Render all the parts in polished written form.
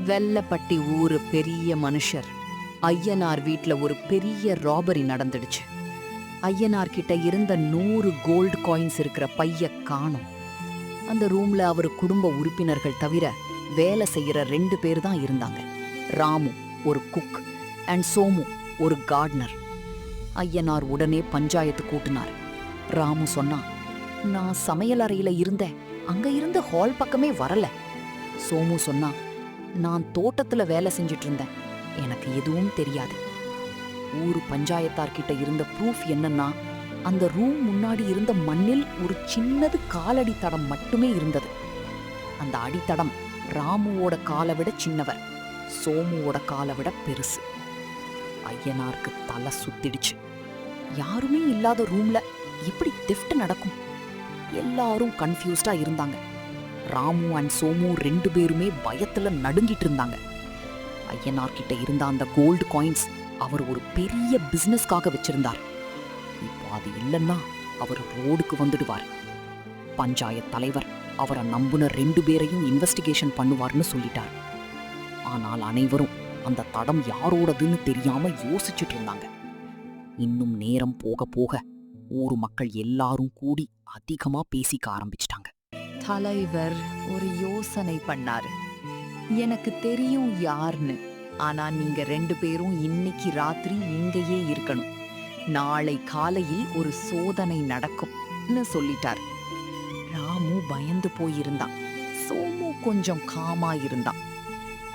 வெள்ளப்பட்டி ஊரு பெரிய மனுஷர். ஐயனார் வீட்ல ஒரு பெரிய ராபரி நடந்துடுச்சு. ஐயனார் கிட்ட இருந்த 100 கோல்டு காயின்ஸ் இருக்கிற பைய காணோம். அந்த ரூம்ல அவர் குடும்ப உறுப்பினர்கள் தவிர வேலை செய்யற 2 பேர் தான் இருந்தாங்க. ராமு ஒரு குக் அண்ட் சோமு ஒரு கார்டனர். ஐயனார் உடனே பஞ்சாயத்து கூட்டினார். ராமு சொன்னா, நான் சமையல் அறையில இருந்தேன், அங்க இருந்த ஹால் பக்கமே வரல. சோமு சொன்னா, நான் தோட்டத்துல வேலை செஞ்சிட்டு இருந்தேன், எனக்கு எதுவும் தெரியாது. ஊரு பஞ்சாயத்தார்கிட்ட இருந்த ப்ரூஃப் என்னன்னா, அந்த ரூம் முன்னாடி இருந்த மண்ணில் ஒரு சின்னது காலடி தடம் மட்டுமே இருந்தது. அந்த அடித்தடம் ராமுவோட காலை விட சின்னவர், சோமுவோட காலை விட பெருசு. ஐயனாருக்கு தலை சுத்திடுச்சு. யாருமே இல்லாத ரூம்ல எப்படி தெஃப்ட் நடக்கும்? எல்லாரும் கன்ஃபியூஸ்டா இருந்தாங்க. ராமு அண்ட் சோமு 2 பேருமே பயத்துல நடுங்கிட்டு இருந்தாங்க. ஐயனார் கிட்ட இருந்த அந்த கோல்டு காயின்ஸ் அவர் ஒரு பெரிய பிசினஸ்க்காக வச்சிருந்தார். இப்போ அது இல்லைன்னா அவர் ரோடுக்கு வந்துடுவார். பஞ்சாயத்து தலைவர் அவரை நம்புன 2 பேரையும் இன்வெஸ்டிகேஷன் பண்ணுவார்னு சொல்லிட்டார். ஆனால் அனைவரும் அந்த தடம் யாரோடதுன்னு தெரியாம யோசிச்சுட்டு இருந்தாங்க. இன்னும் நேரம் போக போக ஊர் மக்கள் எல்லாரும் கூடி அதிகமா பேசிக்க ஆரம்பிச்சிட்டாங்க. தலைவர் ஒரு யோசனை பண்ணாரு. எனக்கு தெரியும் யாருன்னு, ஆனா நீங்க 2 பேரும் இன்னைக்கு ராத்திரி இங்கேயே இருக்கணும். நாளை காலையில் ஒரு சோதனை நடக்கும்னு சொல்லிட்டார். ராமு பயந்து போயிருந்தான். சோமு கொஞ்சம் காமா இருந்தான்.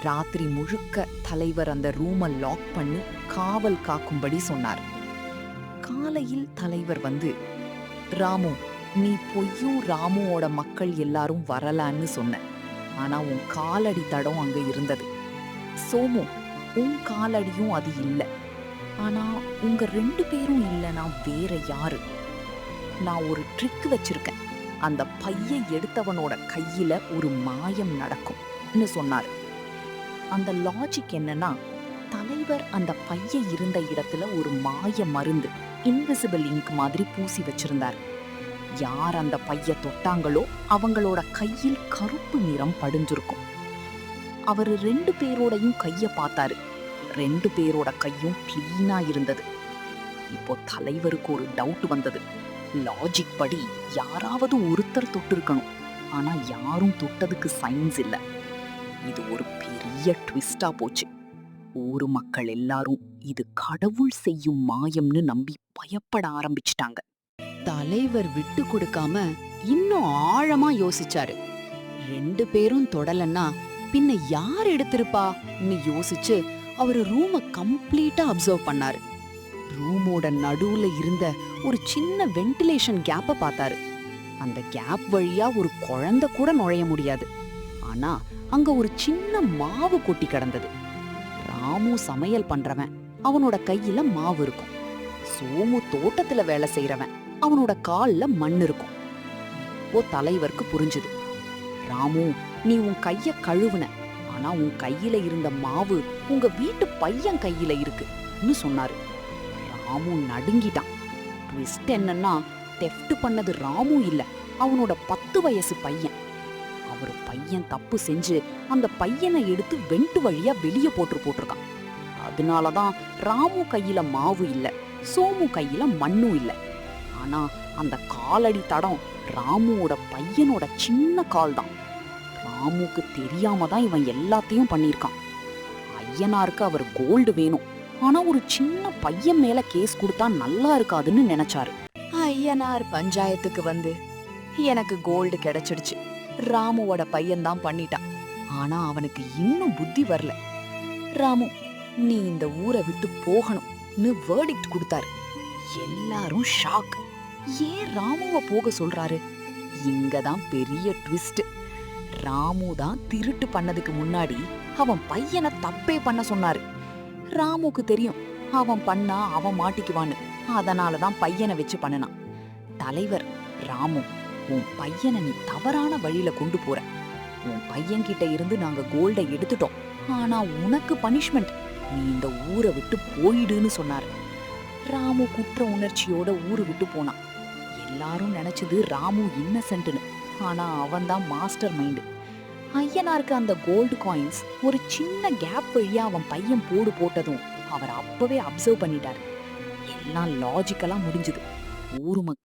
ராத்திரி முழுக்க தலைவர் அந்த ரூமை லாக் பண்ணி காவல் காக்கும்படி சொன்னார். காலையில் தலைவர் வந்து, ராமு, நீ பொய்யும் ராமுவோட மக்கள் எல்லாரும் வரலான்னு சொன்ன, ஆனா உன் காலடி தடம் அங்க இருந்தது. சோமு, உன் காலடியும் அது இல்ல, ஆனா உங்க 2 பேரும் இல்லனா வேற யாரு? நான் ஒரு ட்ரிக் வச்சிருக்கேன், அந்த பையை எடுத்தவனோட கையில ஒரு மாயம் நடக்கும்னு சொன்னார். அந்த லாஜிக் என்னன்னா, தலைவர் அந்த பையை இருந்த இடத்துல ஒரு மாய மருந்து, இன்விசிபிள் இங்க் மாதிரி பூசி வச்சிருந்தார். யார் அந்த பைய தொட்டாங்களோ அவங்களோட கையில் கருப்பு நிறம் படிஞ்சிருக்கும். அவரு 2 பேரோடையும் கைய பார்த்தாரு. 2 பேரோட கையும் கிளீனா இருந்தது. இப்போ தலைவருக்கு ஒரு டவுட் வந்தது. லாஜிக் படி யாராவது ஒருத்தர் தொட்டிருக்கணும், ஆனா யாரும் தொட்டதுக்கு சைன்ஸ் இல்ல. இது ஒரு பெரிய ட்விஸ்டா போச்சு. ஊரு மக்கள் எல்லாரும் இது கடவுள் செய்யும் மாயம்னு நம்பி பயப்பட ஆரம்பிச்சிட்டாங்க. தலைவர் விட்டு கொடுக்காம இன்னும் ஆழமா யோசிச்சாரு. 2 பேரும் தொடலன்னா பின்ன யார் எடுத்திருப்பான்னு யோசிச்சு அவரு ரூமை கம்ப்ளீட்டா அப்சர்வ் பண்ணாரு. ரூமோட நடுவுல இருந்த ஒரு சின்ன வென்டிலேஷன் கேப்ப பார்த்தாரு. அந்த கேப் வழியா ஒரு குழந்தை கூட நுழைய முடியாது. ஆனா அங்க ஒரு சின்ன மாவு கொட்டி கிடந்தது. ராமு சமையல் பண்றவன், அவனோட கையில மாவு இருக்கும். சோமு தோட்டத்துல வேலை செய்யறவன், அவனோட கால்ல மண் இருக்கும். இப்போ தலைவருக்கு புரிஞ்சுது. ராமு, நீ உன் கைய கழுவுன, ஆனா உன் கையில இருந்த மாவு உங்க வீட்டு பையன் கையில இருக்குன்னு சொன்னாரு. ராமு நடுங்கிட்டான். ட்விஸ்ட் என்னன்னா, தெஃப்ட் பண்ணது ராமு இல்ல, அவனோட 10 வயசு பையன். அவர் பையன் தப்பு செஞ்சு அந்த பையனை எடுத்து வெண்ட் வழியா வெளியே போட்டிருக்கான். அதனாலதான் ராமு கையில மாவு இல்ல, சோமு கையில மண்ணும் இல்ல. ஆனா அந்த காலடி தடம் ராமுவோட பையனோட சின்ன கால் தான். ராமுக்கு தெரியாம தான் இவன் எல்லாத்தையும் பண்ணிருக்கான். ஐயனாருக்கு அவர் கோல்டு வேணும், ஆனா ஒரு சின்ன பையன் மேல கேஸ் கொடுத்தா நல்லா இருக்காதுன்னு நினைச்சாரு. ஐயனார் பஞ்சாயத்துக்கு வந்து, எனக்கு கோல்டு கிடைச்சிடுச்சு, ராமுவோட பையன்தான் பண்ணிட்டான், ஆனா அவனுக்கு இன்னும் புத்தி வரல. ராமு, நீ இந்த ஊரை விட்டு போகணும்னு வேர்டிக்ட் கொடுத்தாரு. எல்லாரும் ஷாக். ஏன் ராமுவை போக சொல்றாரு? இங்கதான் பெரிய ட்விஸ்ட். ராமு தான் திருட்டு பண்ணதுக்கு முன்னாடி அவன் பையனை தப்பே பண்ண சொன்னாரு. ராமுக்கு தெரியும் அவன் பண்ணா அவன் மாட்டிக்குவான்னு, அதனாலதான் பையனை வச்சு பண்ணினான். தலைவர், ராமு, உன் பையனை நீ தவறான வழியில கொண்டு போற. உன் பையன்கிட்ட இருந்து நாங்க கோல்டை எடுத்துட்டோம், ஆனா உனக்கு பனிஷ்மெண்ட், நீ இந்த ஊரை விட்டு போயிடுன்னு சொன்னாரு. ராமு குற்ற உணர்ச்சியோட ஊரு விட்டு போனான். எல்லாரும் நினைச்சது ராமு இன்னசென்ட்னு, ஆனா அவன்தான் மாஸ்டர் மைண்டு. ஐயனாருக்கு அந்த கோல்டு காயின்ஸ் ஒரு சின்ன கேப் வழியா அவன் பையன் போட்டதும் அவர் அப்பவே அப்சர்வ் பண்ணிட்டாரு. எல்லாம் லாஜிக்கலா முடிஞ்சுது. ஊரு